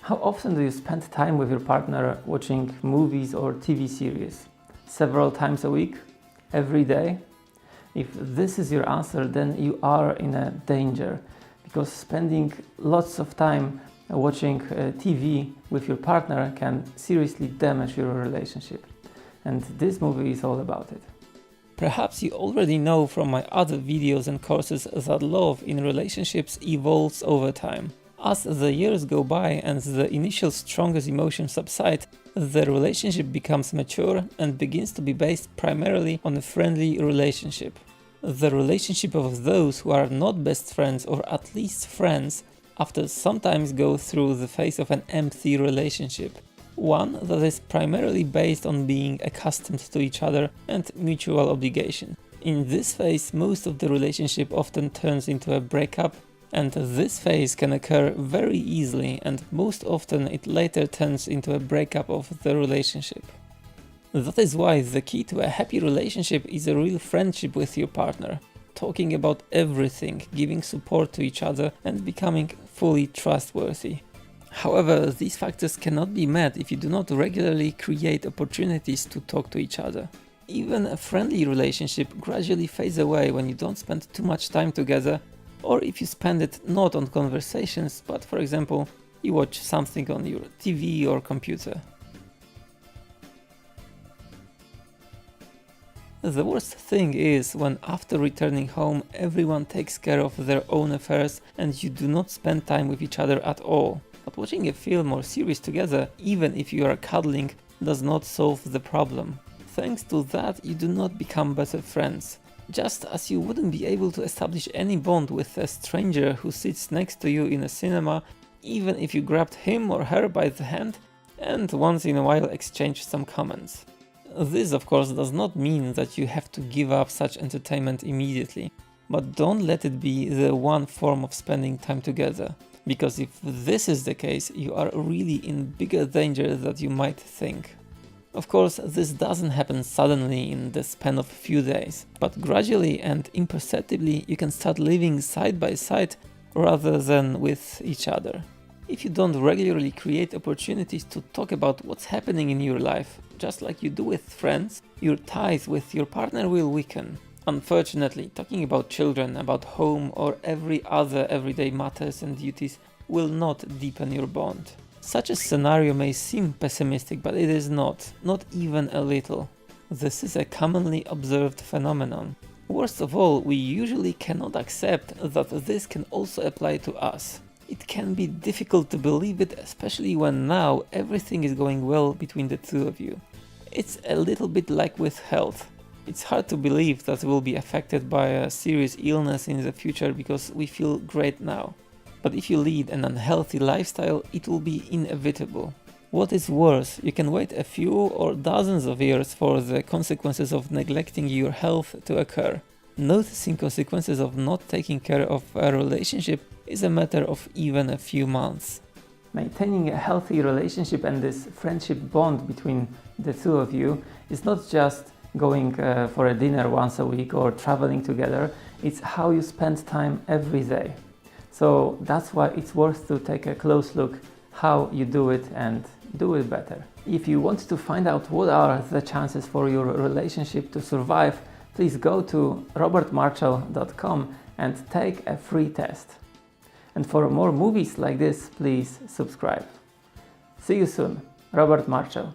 How often do you spend time with your partner watching movies or TV series? Several times a week? Every day? If this is your answer, then you are in a danger, because spending lots of time watching TV with your partner can seriously damage your relationship. And this movie is all about it. Perhaps you already know from my other videos and courses that love in relationships evolves over time. As the years go by and the initial strongest emotions subside, the relationship becomes mature and begins to be based primarily on a friendly relationship. The relationship of those who are not best friends or at least friends after sometimes go through the phase of an empty relationship. One that is primarily based on being accustomed to each other and mutual obligation. In this phase, most of the relationship often turns into a breakup, and this phase can occur very easily, and most often it later turns into a breakup of the relationship. That is why the key to a happy relationship is a real friendship with your partner, talking about everything, giving support to each other, and becoming fully trustworthy. However, these factors cannot be met if you do not regularly create opportunities to talk to each other. Even a friendly relationship gradually fades away when you don't spend too much time together, or if you spend it not on conversations, but for example, you watch something on your TV or computer. The worst thing is when after returning home everyone takes care of their own affairs and you do not spend time with each other at all. But watching a film or series together, even if you are cuddling, does not solve the problem. Thanks to that, you do not become better friends. Just as you wouldn't be able to establish any bond with a stranger who sits next to you in a cinema, even if you grabbed him or her by the hand and once in a while exchanged some comments. This of course does not mean that you have to give up such entertainment immediately, but don't let it be the one form of spending time together, because if this is the case, you are really in bigger danger than you might think. Of course, this doesn't happen suddenly in the span of a few days, but gradually and imperceptibly you can start living side by side rather than with each other. If you don't regularly create opportunities to talk about what's happening in your life, just like you do with friends, your ties with your partner will weaken. Unfortunately, talking about children, about home, or every other everyday matters and duties will not deepen your bond. Such a scenario may seem pessimistic, but it is not even a little. This is a commonly observed phenomenon. Worst of all, we usually cannot accept that this can also apply to us. It can be difficult to believe it, especially when now everything is going well between the two of you. It's a little bit like with health. It's hard to believe that we'll be affected by a serious illness in the future because we feel great now. But if you lead an unhealthy lifestyle, it will be inevitable. What is worse, you can wait a few or dozens of years for the consequences of neglecting your health to occur. Noticing consequences of not taking care of a relationship is a matter of even a few months. Maintaining a healthy relationship and this friendship bond between the two of you is not just going for a dinner once a week or traveling together, it's how you spend time every day. So that's why it's worth to take a close look how you do it and do it better. If you want to find out what are the chances for your relationship to survive, please go to robertmarshall.com and take a free test. And for more movies like this, please subscribe. See you soon. Robert Marshall.